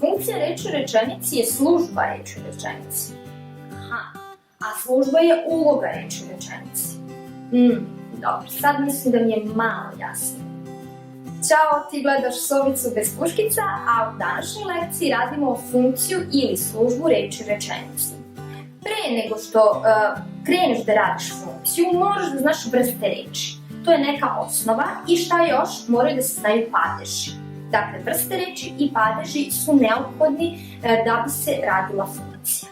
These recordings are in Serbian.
funkcija reči u rečenici je služba reči u rečenici. A služba je uloga reči u rečenici. Dobro, sad mislim da mi je malo jasnije. Ćao, ti gledaš Sobicu bez puškica, a u današnjoj lekciji radimo funkciju ili službu reči u rečenici. Pre nego što kreneš da radiš funkciju, moraš da znaš vrste reči. To je neka osnova i šta još, moraju da se znaju padeži. Dakle, vrste reči i padeži su neophodni da bi se radila funkcija.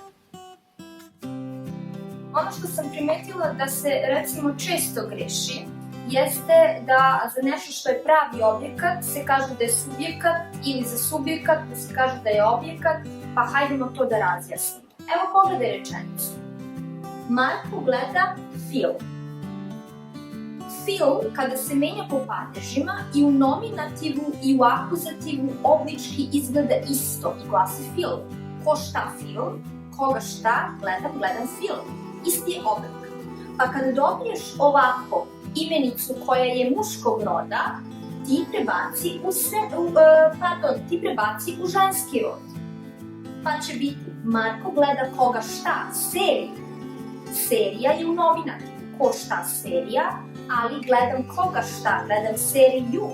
Ono što sam primetila da se recimo često greši jeste da za nešto što je pravi objekat se kaže da je subjekat ili za subjekat da se kaže da je objekat, pa hajdemo to da razjasnimo. Evo pogledaj rečenicu. Marko gleda film. Film, kada se menja po padežima, i u nominativu i u akuzativu oblički izgleda isto i glasi film. Ko šta film, koga šta, gledam film. Isti je oblik. Pa kada dobiješ ovako imenicu koja je muškog roda, ti prebaci u ženski rod. Pa će biti Marko gleda koga šta, seriju. Serija je u nominativu, ko šta serija, ali gledam koga šta, gledam seriju.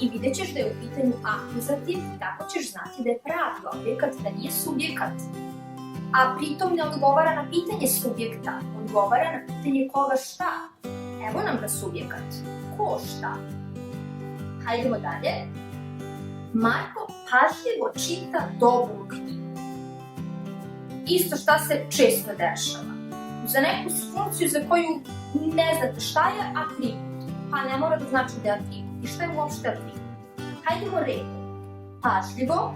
I vidjet ćeš da je u pitanju akuzativ, tako ćeš znati da je pravi objekat, da nije subjekat. A pritom ne odgovara na pitanje subjekta, odgovara na pitanje koga šta. Evo nam ga subjekat, ko šta. Hajdemo dalje. Marko pažljivo čita dobru knjigu. Isto šta se često dešava. Za neku funkciju za koju ne znate šta je atribut, pa ne mora da znači da je atribut. I šta je uopšte atribut? Hajdemo redom. Pažljivo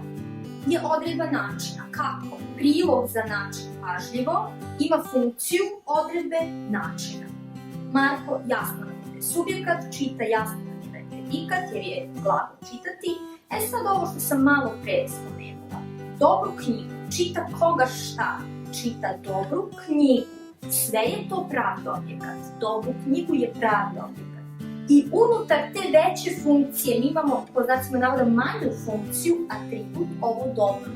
je odredba načina. Kako? Prilog za način pažljivo ima funkciju odredbe načina. Marko jasno nam je subjekat, čita jasno nam je predikat jer je glagol čitati. Sad ovo što sam malo pre spomenula. Dobru knjigu, čita koga šta? Čita dobru knjigu. Sve je to pravi objekat. Dobru knjigu je pravi objekat. I unutar te veće funkcije mi imamo, po znacima navoda, manju funkciju, atribut, ovo dobro.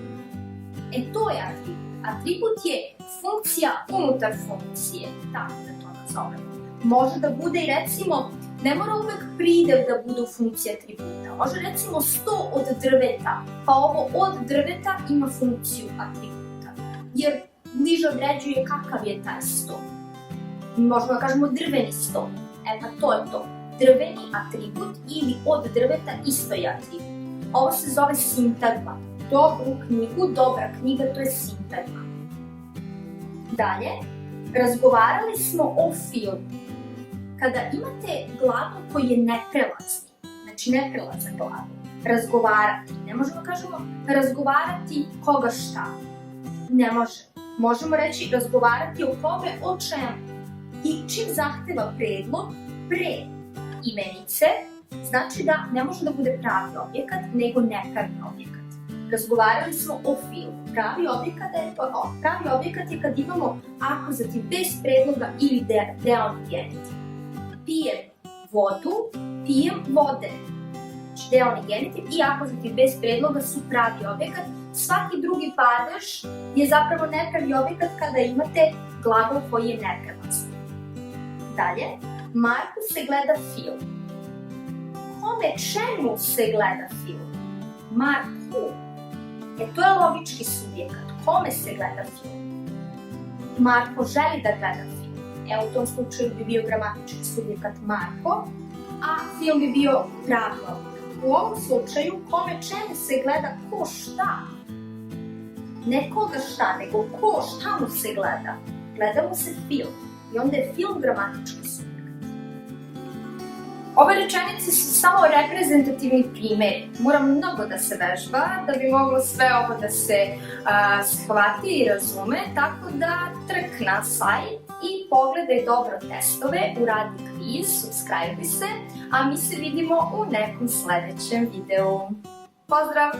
To je atribut. Atribut je funkcija unutar funkcije, tako da to nazovemo. Može da bude i recimo, ne mora uvek pridev da bude u funkciji atributa. Može recimo 100 od drveta, pa ovo od drveta ima funkciju atributa. Jer bliže određuje kakav je taj 100. Možemo da kažemo drveni 100. Pa to je to. Drveni atribut ili od drveta isto je atribut. Ovo se zove sintagma. Dobru knjigu, dobra knjiga, to je sintagma. Dalje, razgovarali smo o filmu. Kada imate glagol koji je neprelazni, znači neprelazan glagol, razgovarati, ne možemo kažemo razgovarati koga šta. Ne može. Možemo reći razgovarati o kome, o čemu. I čim zahteva predlog pre imenice, znači da ne može da bude pravi objekat, nego nepravi objekat. Razgovarali smo o filmu. Pravi objekat je kad imamo akuzativ bez predloga ili deoni genitiv. Pijem vodu, pijem vode. Znači deoni genitiv i akuzativ bez predloga su pravi objekat. Svaki drugi padež je zapravo nepravi objekat kada imate glagol koji je neprelazan. Dalje, Marko se gleda film. Kome čemu se gleda film? Marku. To je logički subjekat. Kome se gleda film? Marko želi da gleda film. U tom slučaju bi bio gramatički subjekat Marko, a film bi bio pravi objekat. U ovom slučaju, kome čemu se gleda ko šta? Ne koga šta, nego ko šta mu se gleda. Gleda mu se film. I onda je film gramatički subjekat. Ove rečenice su samo reprezentativni primjeri. Mora mnogo da se vežba da bi moglo sve ovo da se shvati i razume, tako da trk na sajt i pogledaj dobro testove, uradi kviz, subscribe se, a mi se vidimo u nekom sledećem videu. Pozdrav!